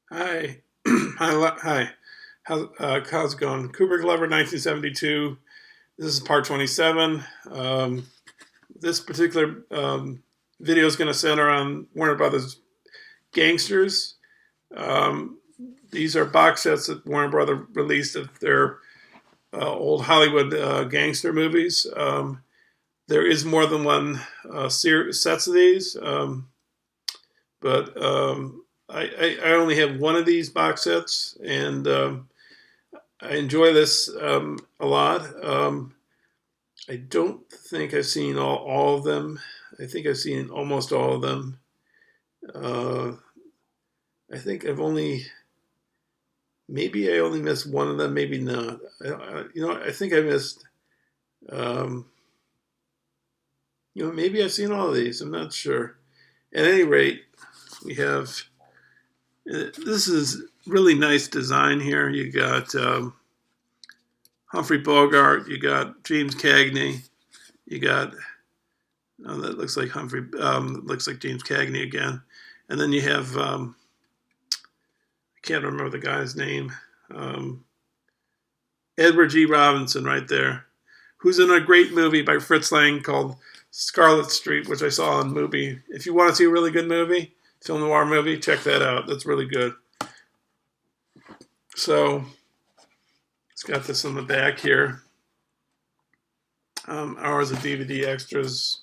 Hi. Hi. How's it going? Kubrick Lover 1972. This is part 27. This particular video is going to center on Warner Brothers Gangsters. Um, these are box sets that Warner Brothers released of their old Hollywood gangster movies. There is more than one sets of these, but I only have one of these box sets, and I enjoy this a lot. I don't think I've seen all of them. I think I've seen almost all of them. Uh, I think maybe I only missed one of them, maybe not. I think I missed, um, maybe I've seen all of these. I'm not sure. At any rate, we have, this is really nice design here. You got Humphrey Bogart, you got James Cagney, you got that looks like looks like James Cagney again, and then you have I can't remember the guy's name, Edward G. Robinson right there, who's in a great movie by Fritz Lang called Scarlet Street, which I saw on movie. If you want to see a really good movie, film noir movie, check that out. That's really good. So it's got this on the back here. Hours of DVD extras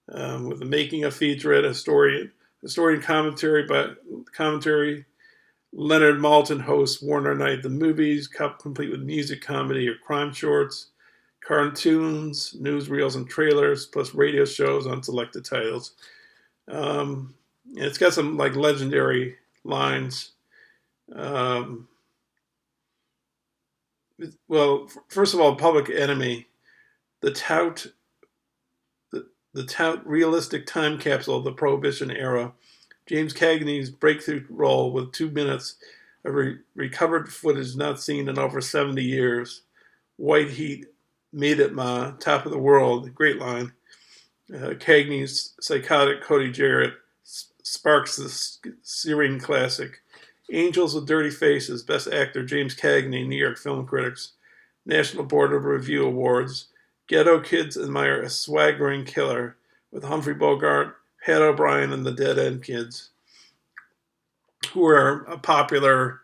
with the making of featurette, historian commentary. Leonard Maltin hosts Warner Night the Movies, complete with music, comedy, or crime shorts, cartoons, newsreels, and trailers, plus radio shows on selected titles. And it's got some like legendary lines. Well, first of all, Public Enemy, the tout, the tout realistic time capsule of the Prohibition era. James Cagney's breakthrough role with 2 minutes of recovered footage not seen in over 70 years. White heat, made it ma, top of the world, great line. Cagney's psychotic Cody Jarrett sparks the searing classic. Angels with Dirty Faces, Best Actor James Cagney, New York Film Critics, National Board of Review Awards. Ghetto kids admire a swaggering killer with Humphrey Bogart, Pat O'Brien, and the Dead End Kids, who were a popular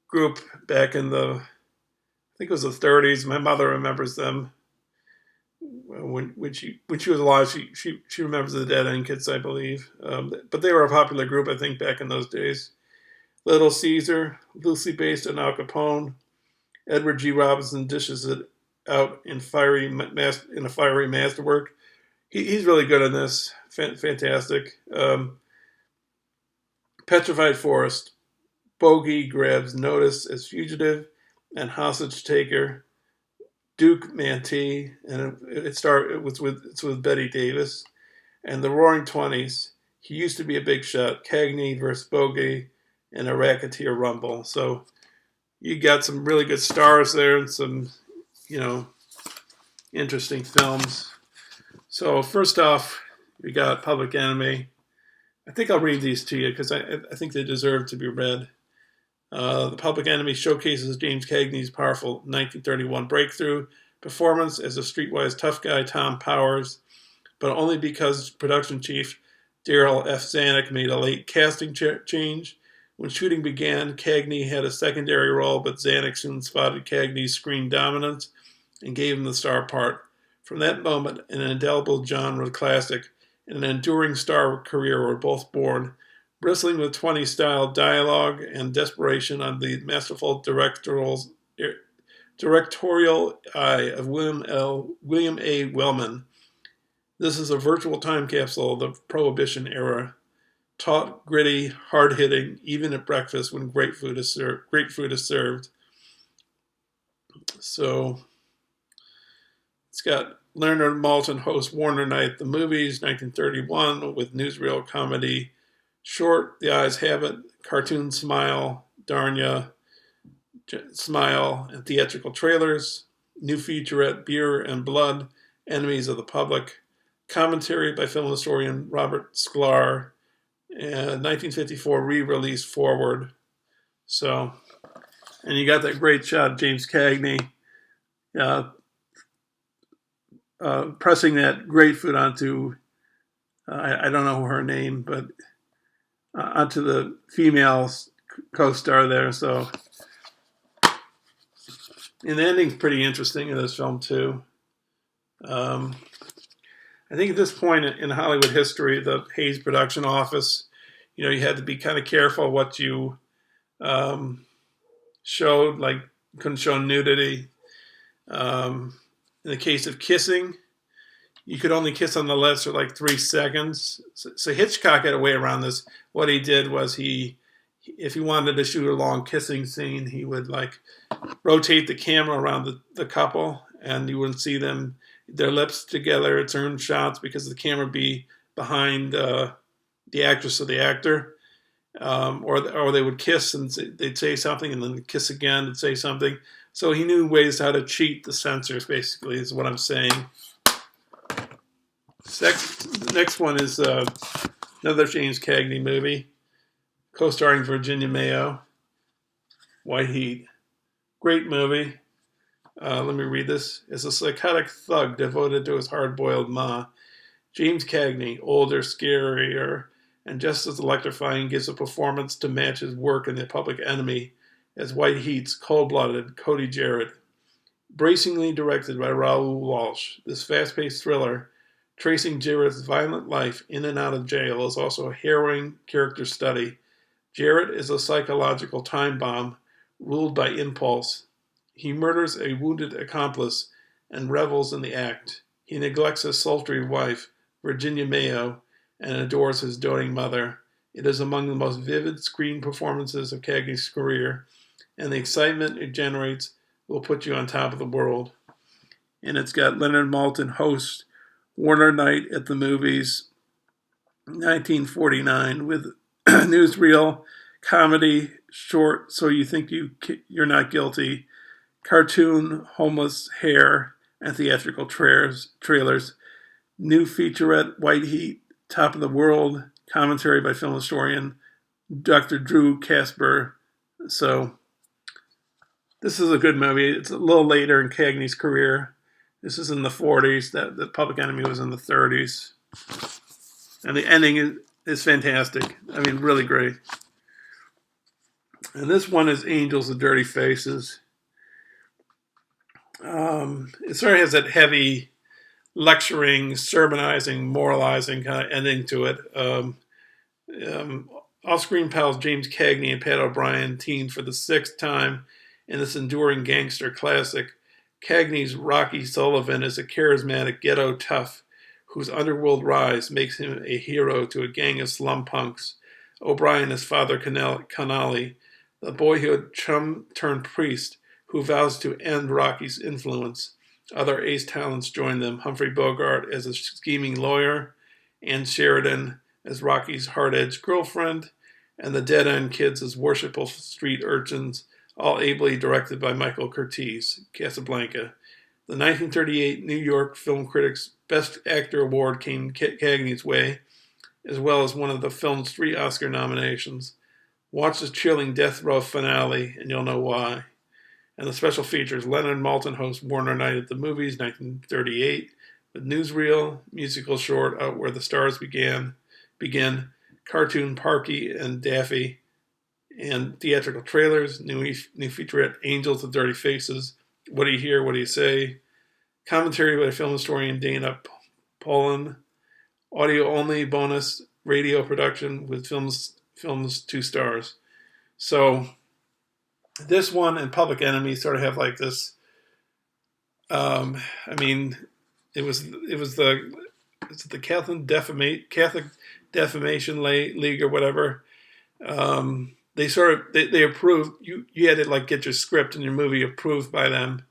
group back in I think it was the 30s. My mother remembers them. When she was alive, she remembers the Dead End Kids, I believe. But they were a popular group, I think, back in those days. Little Caesar, loosely based on Al Capone. Edward G. Robinson dishes it out in a fiery masterwork. He's really good in this. Fantastic. Petrified Forest. Bogey grabs notice as fugitive and hostage taker. Duke Mantee, and it's with Betty Davis. And the Roaring Twenties. He used to be a big shot. Cagney versus Bogey and a racketeer rumble. So you got some really good stars there and some, interesting films. So first off, we got Public Enemy. I think I'll read these to you because I think they deserve to be read. The Public Enemy showcases James Cagney's powerful 1931 breakthrough performance as a streetwise tough guy, Tom Powers, but only because production chief Daryl F. Zanuck made a late casting change. When shooting began, Cagney had a secondary role, but Zanuck soon spotted Cagney's screen dominance and gave him the star part. From that moment, an indelible genre classic and an enduring star career were both born, bristling with 20-style dialogue and desperation on the masterful directorial eye of William A. Wellman. This is a virtual time capsule of the Prohibition era. Taut, gritty, hard-hitting, even at breakfast when great food is served. So it's got Leonard Maltin hosts Warner Night the Movies, 1931, with newsreel comedy Short, The Eyes Have It, Cartoon Smile, Darnya, Smile, and theatrical trailers. New featurette Beer and Blood, Enemies of the Public. Commentary by film historian Robert Sklar. 1954 re-release Forward. So, and you got that great shot of James Cagney uh, pressing that grapefruit onto, I don't know her name, but onto the female co-star there. So, and the ending's pretty interesting in this film too. I think at this point in Hollywood history, the Hayes production office, you had to be kind of careful what you showed. Like, you couldn't show nudity. In the case of kissing, you could only kiss on the lips for like 3 seconds. So Hitchcock had a way around this. What he did was if he wanted to shoot a long kissing scene, he would like rotate the camera around the couple, and you wouldn't see their lips together. Turn shots because the camera would be behind the actress or the actor, or they would kiss and they'd say something, and then kiss again and say something. So he knew ways how to cheat the censors. Basically, is what I'm saying. The next one is another James Cagney movie, co-starring Virginia Mayo, White Heat. Great movie. Let me read this. As a psychotic thug devoted to his hard-boiled ma, James Cagney, older, scarier, and just as electrifying, gives a performance to match his work in The Public Enemy as White Heat's cold-blooded Cody Jarrett. Bracingly directed by Raoul Walsh, this fast-paced thriller tracing Jarrett's violent life in and out of jail is also a harrowing character study. Jarrett is a psychological time bomb ruled by impulse. He murders a wounded accomplice and revels in the act. He neglects his sultry wife, Virginia Mayo, and adores his doting mother. It is among the most vivid screen performances of Cagney's career, and the excitement it generates will put you on top of the world. And it's got Leonard Maltin host Warner Night at the Movies, 1949, with newsreel, comedy, short, So You Think You're Not Guilty, cartoon, homeless hair, and theatrical trailers. New featurette, White Heat, Top of the World, commentary by film historian Dr. Drew Casper. So this is a good movie. It's a little later in Cagney's career. This is in the 40s. The Public Enemy was in the 30s. And the ending is fantastic. I mean, really great. And this one is Angels with Dirty Faces. It sort of has that heavy lecturing, sermonizing, moralizing kind of ending to it. Off-screen pals James Cagney and Pat O'Brien teamed for the 6th time in this enduring gangster classic. Cagney's Rocky Sullivan is a charismatic ghetto tough whose underworld rise makes him a hero to a gang of slum punks. O'Brien is Father Connolly, the boyhood chum turned priest who vows to end Rocky's influence. Other ace talents join them: Humphrey Bogart as a scheming lawyer, Ann Sheridan as Rocky's hard-edged girlfriend, and the dead-end kids as worshipful street urchins, all ably directed by Michael Curtiz, Casablanca. The 1938 New York Film Critics' Best Actor Award came Cagney's way, as well as one of the film's 3 Oscar nominations. Watch the chilling death row finale, and you'll know why. And the special features: Leonard Maltin hosts Warner Night at the Movies, 1938, with newsreel, musical short Out Where the Stars Begin, cartoon Parky and Daffy, and theatrical trailers, new featurette Angels with Dirty Faces, What Do You Hear, What Do You Say, commentary by film historian Dana Poland, audio-only bonus radio production with film's 2 stars. So this one and Public Enemy sort of have like this. I mean, it was the Catholic Defamation League or whatever. They approved you had to like get your script and your movie approved by them.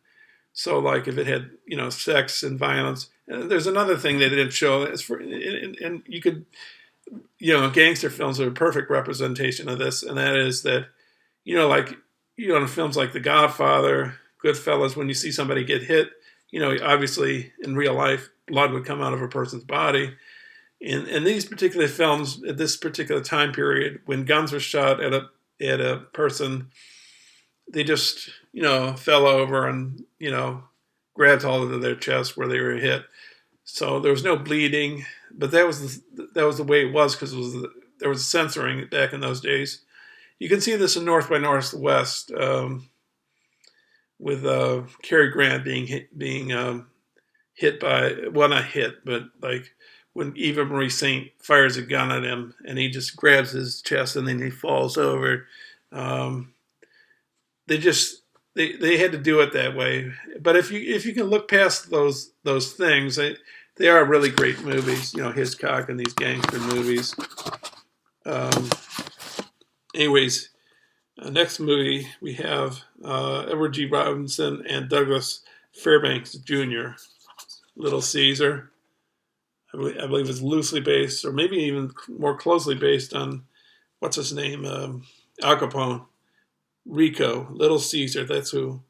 So like if it had sex and violence, and there's another thing they didn't show. And you could gangster films are a perfect representation of this, and that is that in films like The Godfather, Goodfellas, when you see somebody get hit, obviously in real life blood would come out of a person's body. In these particular films, at this particular time period, when guns were shot at at a person. They just, fell over and, grabbed hold of their chest where they were hit. So there was no bleeding, but that was the way it was because there was censoring back in those days. You can see this in North by Northwest with Cary Grant being hit by, well, not hit, but like when Eva Marie Saint fires a gun at him and he just grabs his chest and then he falls over. They had to do it that way. But if you can look past those things, they are really great movies. Hitchcock and these gangster movies. Anyways, next movie we have Edward G. Robinson and Douglas Fairbanks Jr. Little Caesar. I believe it's loosely based, or maybe even more closely based on what's his name, Al Capone. Rico, Little Caesar, that's who.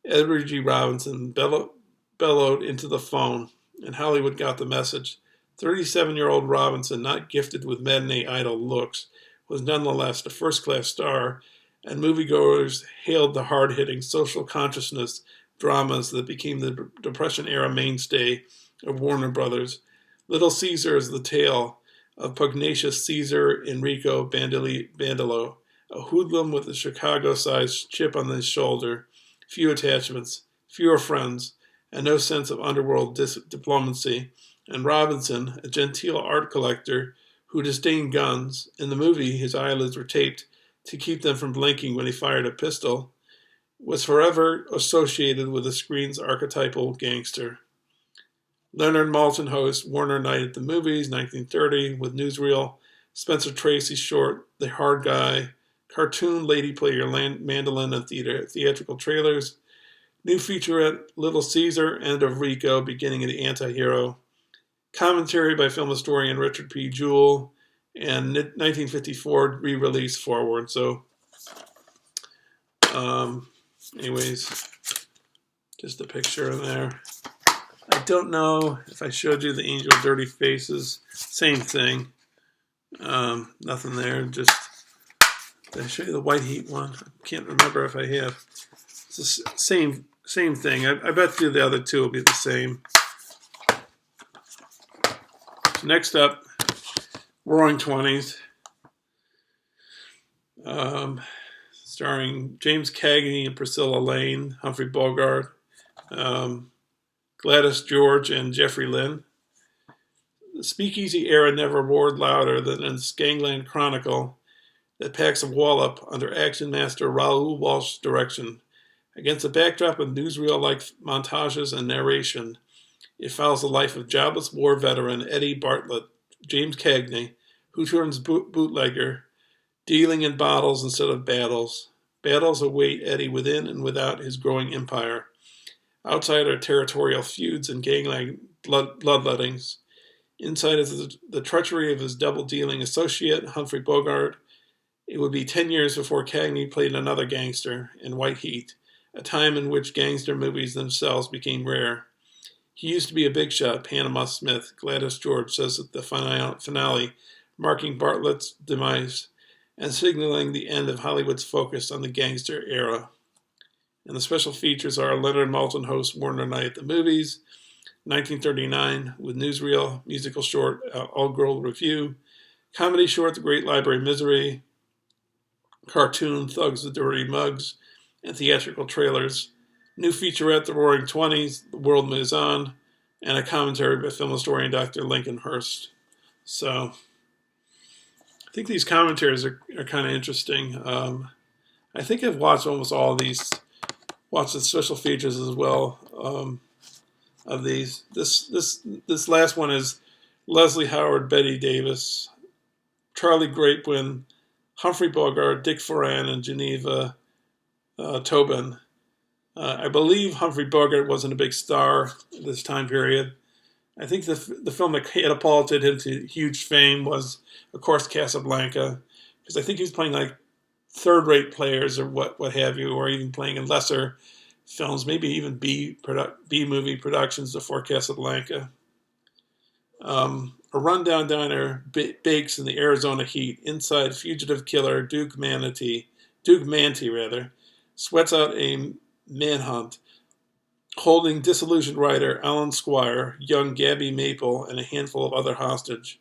Edward G. Robinson bellowed into the phone, and Hollywood got the message. 37-year-old Robinson, not gifted with matinee idol looks, was nonetheless a first-class star, and moviegoers hailed the hard-hitting social consciousness dramas that became the Depression-era mainstay of Warner Brothers. Little Caesar is the tale of pugnacious Caesar Enrico Bandolo, a hoodlum with a Chicago-sized chip on his shoulder, few attachments, fewer friends, and no sense of underworld diplomacy, and Robinson, a genteel art collector who disdained guns. In the movie, his eyelids were taped to keep them from blinking when he fired a pistol, was forever associated with the screen's archetypal gangster. Leonard Maltin hosts Warner Night at the Movies, 1930, with newsreel Spencer Tracy short, The Hard Guy, cartoon Lady Play Your Mandolin and theatrical trailers, new featurette Little Caesar, End of Rico, Beginning of the Anti-Hero, commentary by film historian Richard P. Jewell, and 1954 re-release Forward. So, anyways, just a picture in there. I don't know if I showed you the Angel Dirty Faces. Same thing. Nothing there. Just, did I show you the White Heat one? I can't remember if I have. It's the same thing. I bet you the other two will be the same. So next up, Roaring Twenties, starring James Cagney and Priscilla Lane, Humphrey Bogart, Gladys George, and Jeffrey Lynn. The Speakeasy era never roared louder than in Gangland Chronicle that packs a wallop under action master Raoul Walsh's direction. Against a backdrop of newsreel-like montages and narration, it follows the life of jobless war veteran Eddie Bartlett, James Cagney, who turns bootlegger, dealing in bottles instead of battles. Battles await Eddie within and without his growing empire. Outside are territorial feuds and gangland bloodlettings. Inside is the treachery of his double-dealing associate, Humphrey Bogart. It would be 10 years before Cagney played another gangster in White Heat, a time in which gangster movies themselves became rare. He used to be a big shot, Panama Smith, Gladys George says at the finale, marking Bartlett's demise and signaling the end of Hollywood's focus on the gangster era. And the special features are Leonard Maltin hosts Warner Night at the Movies, 1939 with newsreel, musical short, All Girl Review, comedy short, The Great Library Misery, cartoon Thugs with Dirty Mugs, and theatrical trailers, new featurette The Roaring Twenties, The World Moves On, and a commentary by film historian Dr. Lincoln Hurst. So, I think these commentaries are kind of interesting. I think I've watched almost all of these, watched the special features as well of these. This last one is Leslie Howard, Betty Davis, Charlie Grapewin, Humphrey Bogart, Dick Foran, and Geneva Tobin. I believe Humphrey Bogart wasn't a big star at this time period. I think the film that catapulted him to huge fame was, of course, Casablanca, because I think he was playing like third-rate players or what have you, or even playing in lesser films, maybe even B movie productions before Casablanca. A rundown diner bakes in the Arizona heat. Inside, fugitive killer Duke Manti sweats out a manhunt, holding disillusioned writer Alan Squire, young Gabby Maple, and a handful of other hostage.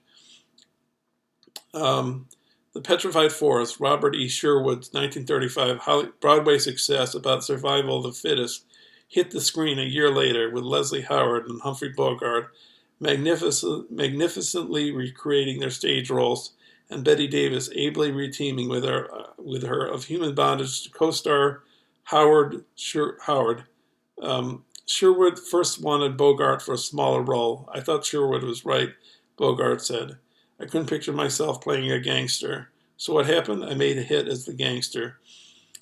The Petrified Forest, Robert E. Sherwood's 1935 Broadway success about survival of the fittest, hit the screen a year later with Leslie Howard and Humphrey Bogart magnificently recreating their stage roles, and Bette Davis ably reteaming with her of Human Bondage co-star Howard. Sherwood first wanted Bogart for a smaller role. I thought Sherwood was right, Bogart said. I couldn't picture myself playing a gangster. So what happened? I made a hit as the gangster.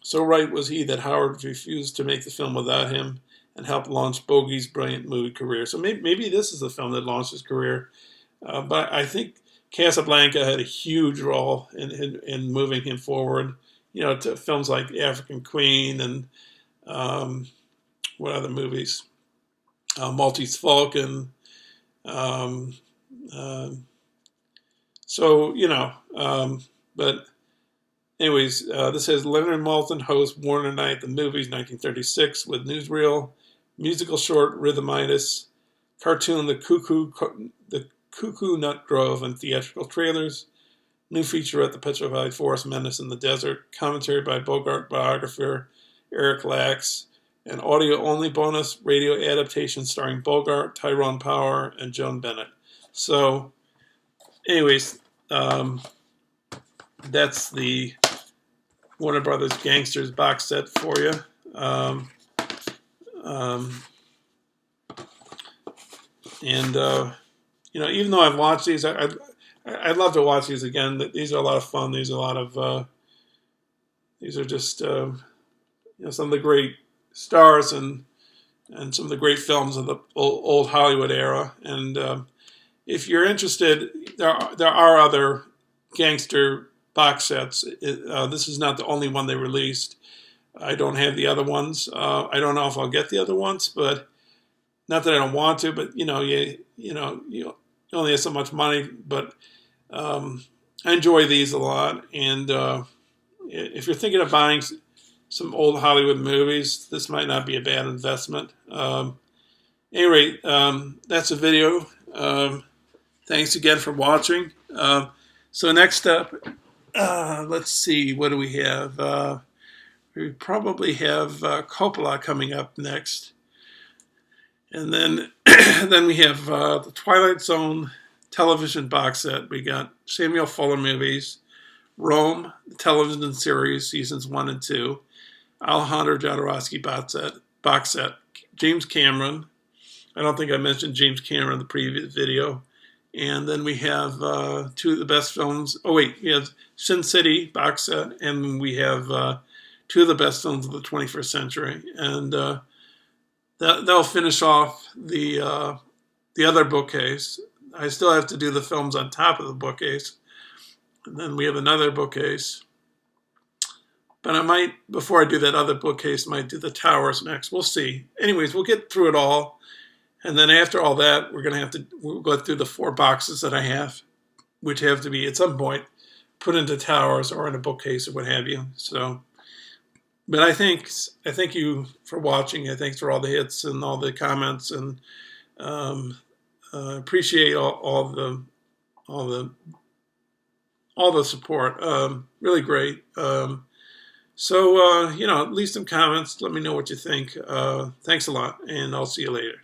So right was he that Howard refused to make the film without him and helped launch Bogey's brilliant movie career. So maybe this is the film that launched his career. But I think Casablanca had a huge role in moving him forward, to films like African Queen and what other movies? Maltese Falcon. But anyways, this says Leonard Maltin hosts Warner Night at the Movies 1936 with newsreel, musical short Rhythmitis, cartoon The Cuckoo Nut Grove, and theatrical trailers. New feature at the Petrified Forest, Menace in the Desert, commentary by Bogart biographer Eric Lax, an audio-only bonus radio adaptation starring Bogart, Tyrone Power, and Joan Bennett. So, anyways, that's the Warner Brothers Gangsters box set for you. Even though I've watched these, I'd love to watch these again. These are a lot of fun. These are just some of the great stars and some of the great films of the old Hollywood era. And if you're interested, there are other gangster box sets. This is not the only one they released. I don't have the other ones. I don't know if I'll get the other ones, but not that I don't want to. But you only have so much money. But I enjoy these a lot. And if you're thinking of buying some old Hollywood movies, this might not be a bad investment. Anyway, that's the video. Thanks again for watching. So next up, let's see, what do we have? We probably have Coppola coming up next. And then then we have the Twilight Zone television box set. We got Samuel Fuller movies, Rome, the television series, seasons 1 and 2, Alejandro Jodorowsky box set, James Cameron. I don't think I mentioned James Cameron in the previous video. And then we have two of the best films. Oh, wait, we have Sin City box set, and we have two of the best films of the 21st century. And that'll finish off the other bookcase. I still have to do the films on top of the bookcase. And then we have another bookcase. But I might, before I do that other bookcase, might do the towers next. We'll see. Anyways, we'll get through it all. And then after all that, we'll go through the 4 boxes that I have, which have to be, at some point, put into towers or in a bookcase or what have you. So, but I thank you for watching. I thanks for all the hits and all the comments, and appreciate all the support. Really great. Leave some comments. Let me know what you think. Thanks a lot, and I'll see you later.